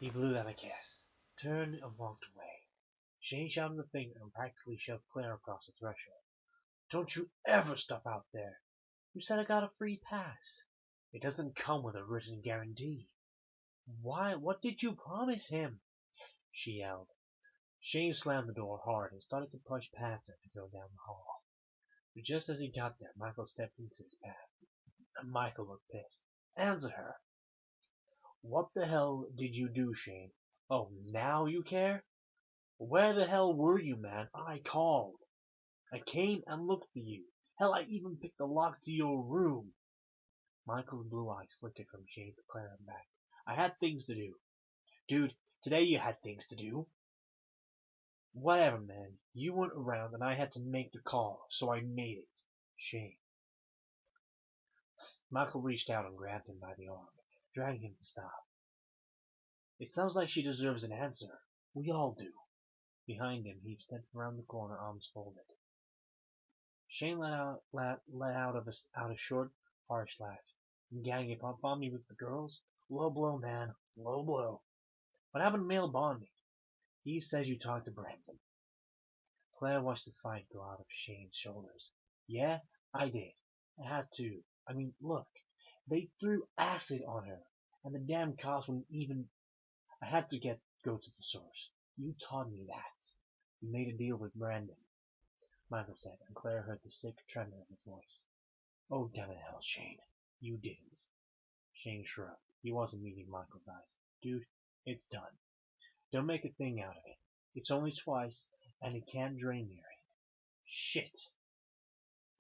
He blew them a kiss, turned and walked away. Shane shouted the finger and practically shoved Claire across the threshold. Don't you ever stop out there. You said I got a free pass. It doesn't come with a written guarantee. Why, what did you promise him? She yelled. Shane slammed the door hard and started to push past her to go down the hall. But just as he got there, Michael stepped into his path. And Michael looked pissed. Answer her. What the hell did you do, Shane? Oh, now you care? Where the hell were you, man? I called. I came and looked for you. Hell, I even picked the lock to your room. Michael's blue eyes flickered from Shane to Claire and back. I had things to do. Dude, today you had things to do. Whatever, man. You weren't around and I had to make the call, so I made it. Shane. Michael reached out and grabbed him by the arm, dragging him to stop. It sounds like she deserves an answer. We all do. Behind him, he stepped around the corner, arms folded. Shane let out a short, harsh laugh. Gang up on me with the girls? Low blow, man. Low blow. What happened to male bonding? He says you talked to Brandon. Claire watched the fight go out of Shane's shoulders. Yeah, I did. I had to. I mean, look. They threw acid on her. And the damn cops wouldn't even... I had to go to the source. You taught me that. You made a deal with Brandon. Michael said, and Claire heard the sick tremor in his voice. Oh, damn it, hell, Shane. You didn't. Shane shrugged. He wasn't meeting Michael's eyes. Dude, it's done. Don't make a thing out of it. It's only twice, and it can't drain me or anything. Shit.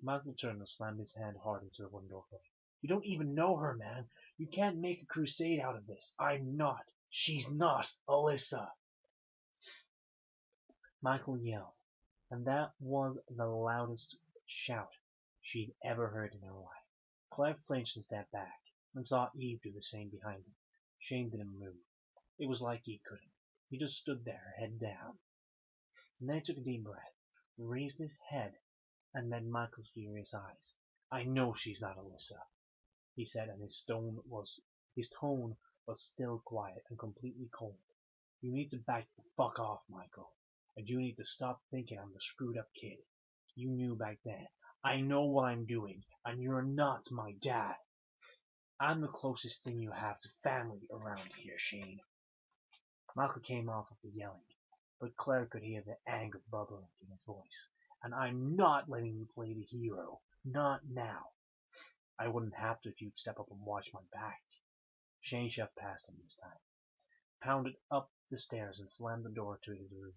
Michael turned and slammed his hand hard into the window frame. You don't even know her, man. You can't make a crusade out of this. I'm not. She's not Alyssa. Michael yelled, and that was the loudest shout she'd ever heard in her life. Claire flinched and stepped back, and saw Eve do the same behind him. Shane didn't move. It was like he couldn't. He just stood there, head down. And then he took a deep breath, raised his head, and met Michael's furious eyes. I know she's not Alyssa, he said, and his tone was still quiet and completely cold. You need to back the fuck off, Michael. And you need to stop thinking I'm the screwed up kid. You knew back then. I know what I'm doing, and you're not my dad. I'm the closest thing you have to family around here, Shane. Michael came off of the yelling, but Claire could hear the anger bubbling in his voice. And I'm not letting you play the hero. Not now. I wouldn't have to if you'd step up and watch my back. Shane shoved past him this time, pounded up the stairs and slammed the door to his room.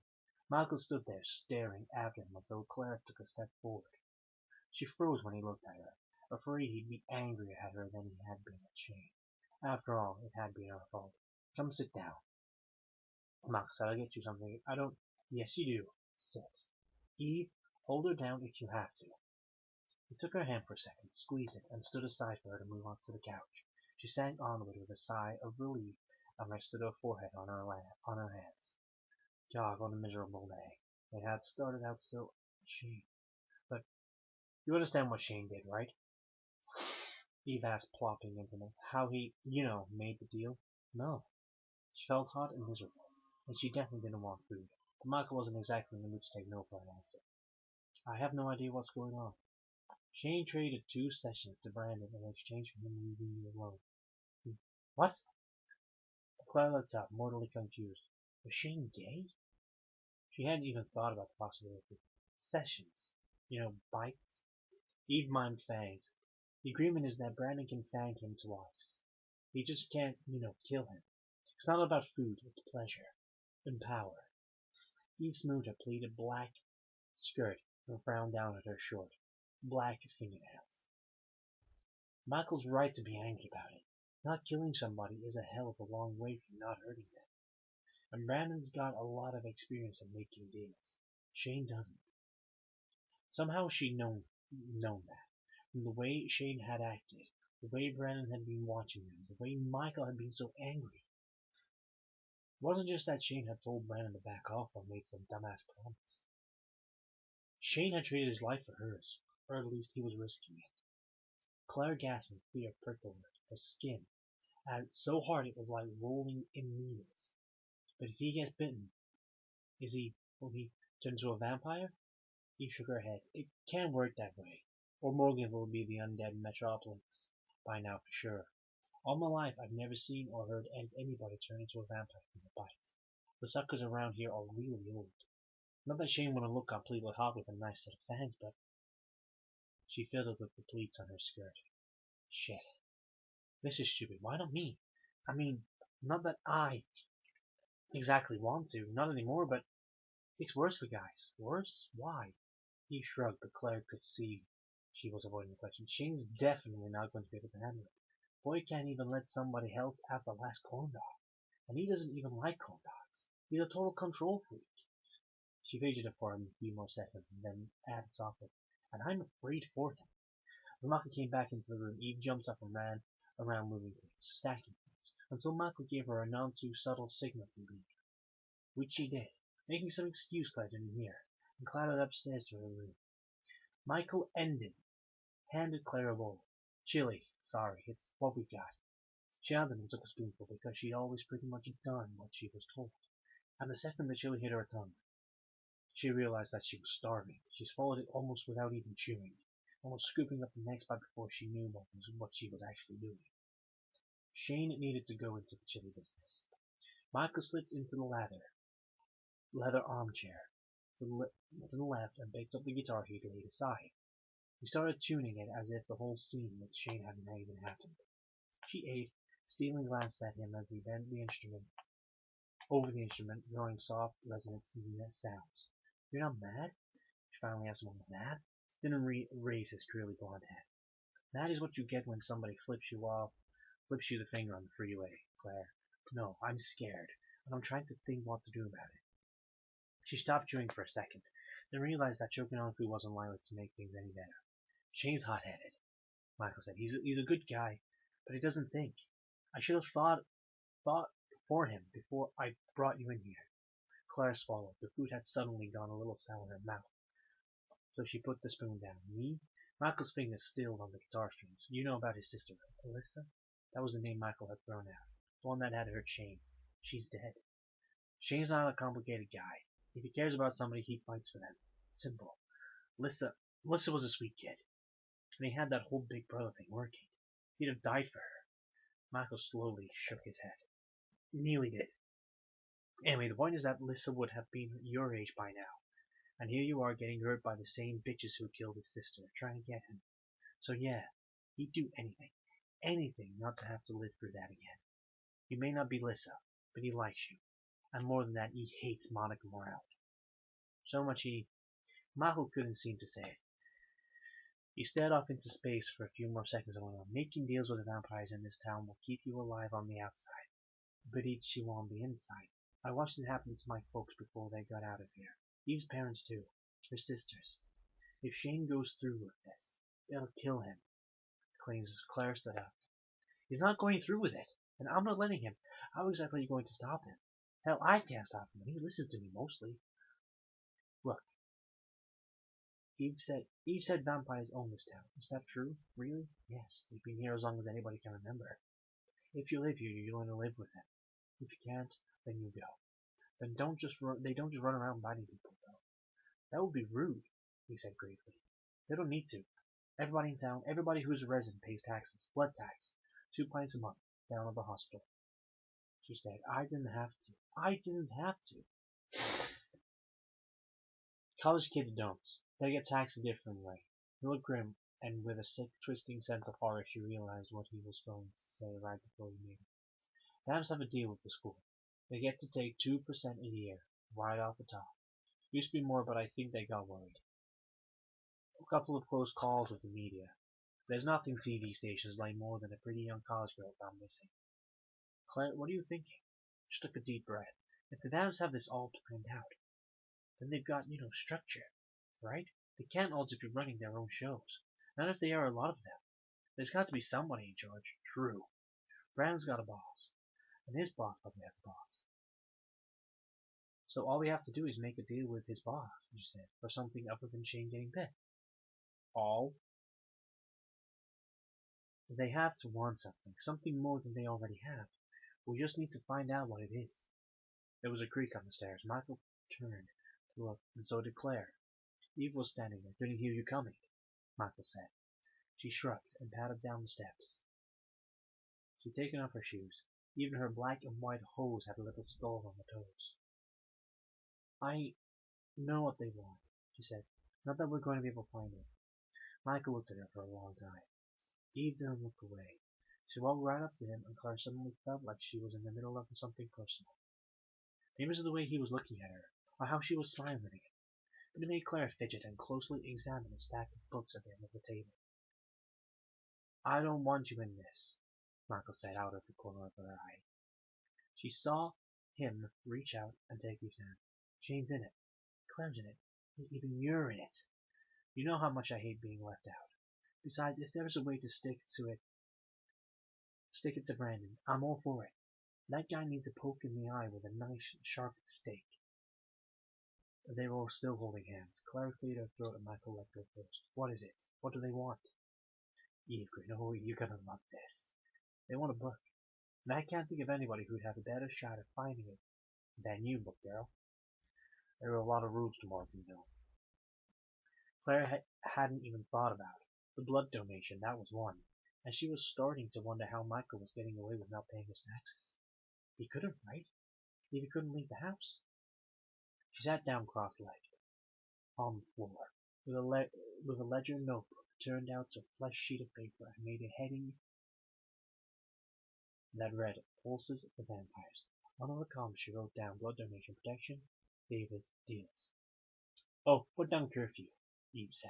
Michael stood there staring after him until Claire took a step forward. She froze when he looked at her, afraid he'd be angrier at her than he had been at Shane. After all, it had been her fault. Come sit down. Michael said, I'll get you something. I don't... Yes, you do. Sit. Eve, hold her down if you have to. He took her hand for a second, squeezed it, and stood aside for her to move up to the couch. She sank onward with a sigh of relief and rested her forehead on her hands. God, what a miserable day. It had started out so... Shane. But you understand what Shane did, right? Eve asked, plopping into him. How he, made the deal? No. She felt hot and miserable, and she definitely didn't want food. But Michael wasn't exactly in the mood to take no for an answer. I have no idea what's going on. Shane traded 2 sessions to Brandon in exchange for him leaving me alone. What? Claire looked up, mortally confused. Was Shane gay? She hadn't even thought about the possibility. Sessions. Bites. Eve mimed fangs. The agreement is that Brandon can fang him twice. He just can't, kill him. It's not about food, it's pleasure. And power. Eve smoothed her pleated black skirt and frowned down at her short, black fingernails. Michael's right to be angry about it. Not killing somebody is a hell of a long way from not hurting them. And Brandon's got a lot of experience in making deals. Shane doesn't. Somehow she'd known that. From the way Shane had acted, the way Brandon had been watching them, the way Michael had been so angry. It wasn't just that Shane had told Brandon to back off or made some dumbass promise. Shane had traded his life for hers, or at least he was risking it. Claire gasped and fear prickled her skin and so hard it was like rolling in needles. But if he gets bitten, will he turn into a vampire? Eve shook her head. It can't work that way. Or Morgan will be the undead metropolis by now for sure. All my life I've never seen or heard anybody turn into a vampire from a bite. The suckers around here are really old. Not that Shane wouldn't look completely hot with a nice set of fangs, but she fiddled with the pleats on her skirt. Shit. This is stupid. Why not me? I mean, not that I exactly want to, not anymore, but it's worse for guys. Worse? Why? He shrugged, but Claire could see she was avoiding the question. Shane's definitely not going to be able to handle it. Boy can't even let somebody else have the last corn dog. And he doesn't even like corn dogs. He's a total control freak. She fidgeted for him a few more seconds and then added softly, and I'm afraid for him. When Michael came back into the room, Eve jumped up and ran around moving things, stacking things, until Michael gave her a none too subtle signal to leave, which she did, making some excuse Claire didn't hear, and clattered upstairs to her room. Michael handed Claire a bowl. Chili, sorry, it's what we've got. She handed and took a spoonful because she'd always pretty much done what she was told, and the second the chili hit her tongue, she realized that she was starving. She swallowed it almost without even chewing, almost scooping up the next bite before she knew what she was actually doing. Shane needed to go into the chili business. Michael slipped into the leather armchair to the left and picked up the guitar he'd laid aside. He started tuning it as if the whole scene with Shane hadn't even happened. She ate, stealing glanced at him as he bent the instrument over the instrument, drawing soft, resonant sounds. You're not mad? She finally asked him, mad? Didn't raise his curly blonde head. Mad is what you get when somebody flips you the finger on the freeway, Claire. No, I'm scared, and I'm trying to think what to do about it. She stopped chewing for a second, then realized that choking on food wasn't likely to make things any better. Shane's hot-headed, Michael said. He's a good guy, but he doesn't think. I should have thought for him before I brought you in here. Claire swallowed. The food had suddenly gone a little sour in her mouth, so she put the spoon down. Me? Michael's fingers stilled on the guitar strings. You know about his sister, Alyssa? That was the name Michael had thrown out. The one that had hurt Shane. She's dead. Shane's not a complicated guy. If he cares about somebody, he fights for them. Simple. Alyssa was a sweet kid. And he had that whole big brother thing working. He'd have died for her. Michael slowly shook his head. Nearly did. Anyway, the point is that Alyssa would have been your age by now. And here you are getting hurt by the same bitches who killed his sister, trying to get him. So yeah, he'd do anything. Anything not to have to live through that again. You may not be Alyssa, but he likes you. And more than that, he hates Monica Morale. So much Michael couldn't seem to say it. He stared off into space for a few more seconds and went on. Making deals with the vampires in this town will keep you alive on the outside, but eats you on the inside. I watched it happen to my folks before they got out of here. Eve's parents too. Her sisters. If Shane goes through with this, it'll kill him. Claire stood up. He's not going through with it, and I'm not letting him. How exactly are you going to stop him? Hell, I can't stop him, and he listens to me mostly. Look, Eve said vampires own this town. Is that true? Really? Yes, they've been here as long as anybody can remember. If you live here, you're going to live with them. If you can't, then you go. Then they don't just run around biting people, though. That would be rude, he said gravely. They don't need to. Everybody in town, everybody who's a resident pays taxes. Blood tax. 2 pints a month. Down at the hospital. She said, I didn't have to. I didn't have to. College kids don't. They get taxed a different way. He looked grim, and with a sick, twisting sense of horror, she realized what he was going to say right before he made it. Dams have a deal with the school. They get to take 2% a year, right off the top. Used to be more, but I think they got worried. A couple of close calls with the media. There's nothing TV stations like more than a pretty young college girl gone missing. Claire, what are you thinking? She took a deep breath. If the Dams have this all planned out, then they've got, structure, right? They can't all just be running their own shows. Not if there are a lot of them. There's got to be somebody in charge. True. Brown's got a boss. And his boss probably has a boss. So all we have to do is make a deal with his boss, she said, for something other than Shane getting bit. All? They have to want something, something more than they already have. We just need to find out what it is. There was a creak on the stairs. Michael turned to look, and so did Claire. Eve was standing there. Couldn't hear you coming, Michael said. She shrugged and padded down the steps. She'd taken off her shoes. Even her black and white hose had a little skull on the toes. I know what they want, she said. Not that we're going to be able to find it. Michael looked at her for a long time. Eve didn't look away. She walked right up to him, and Claire suddenly felt like she was in the middle of something personal. Maybe it was the way he was looking at her, or how she was smiling at him. But it made Claire fidget and closely examine a stack of books at the end of the table. I don't want you in this, Michael said out of the corner of her eye. She saw him reach out and take Eve's hand. Shane's in it. Claire's in it. Even you're in it. You know how much I hate being left out. Besides, if there's a way to stick it to Brandon, I'm all for it. That guy needs a poke in the eye with a nice, sharp stake. They were still holding hands. Claire cleared her throat and Michael let go first. What is it? What do they want? Eve grinned. Oh, you're gonna love this. They want a book. And I can't think of anybody who'd have a better shot at finding it than you, book girl. There are a lot of rules to Morgan, though. Claire hadn't even thought about it. The blood donation, that was one. And she was starting to wonder how Michael was getting away with not paying his taxes. He couldn't, right? Eve couldn't leave the house. She sat down cross-legged on the floor with a ledger notebook turned out to a flesh sheet of paper and made a heading that read Pulses of the Vampires. On the column she wrote down blood donation protection, Davis deals. Oh, put down curfew, Eve said.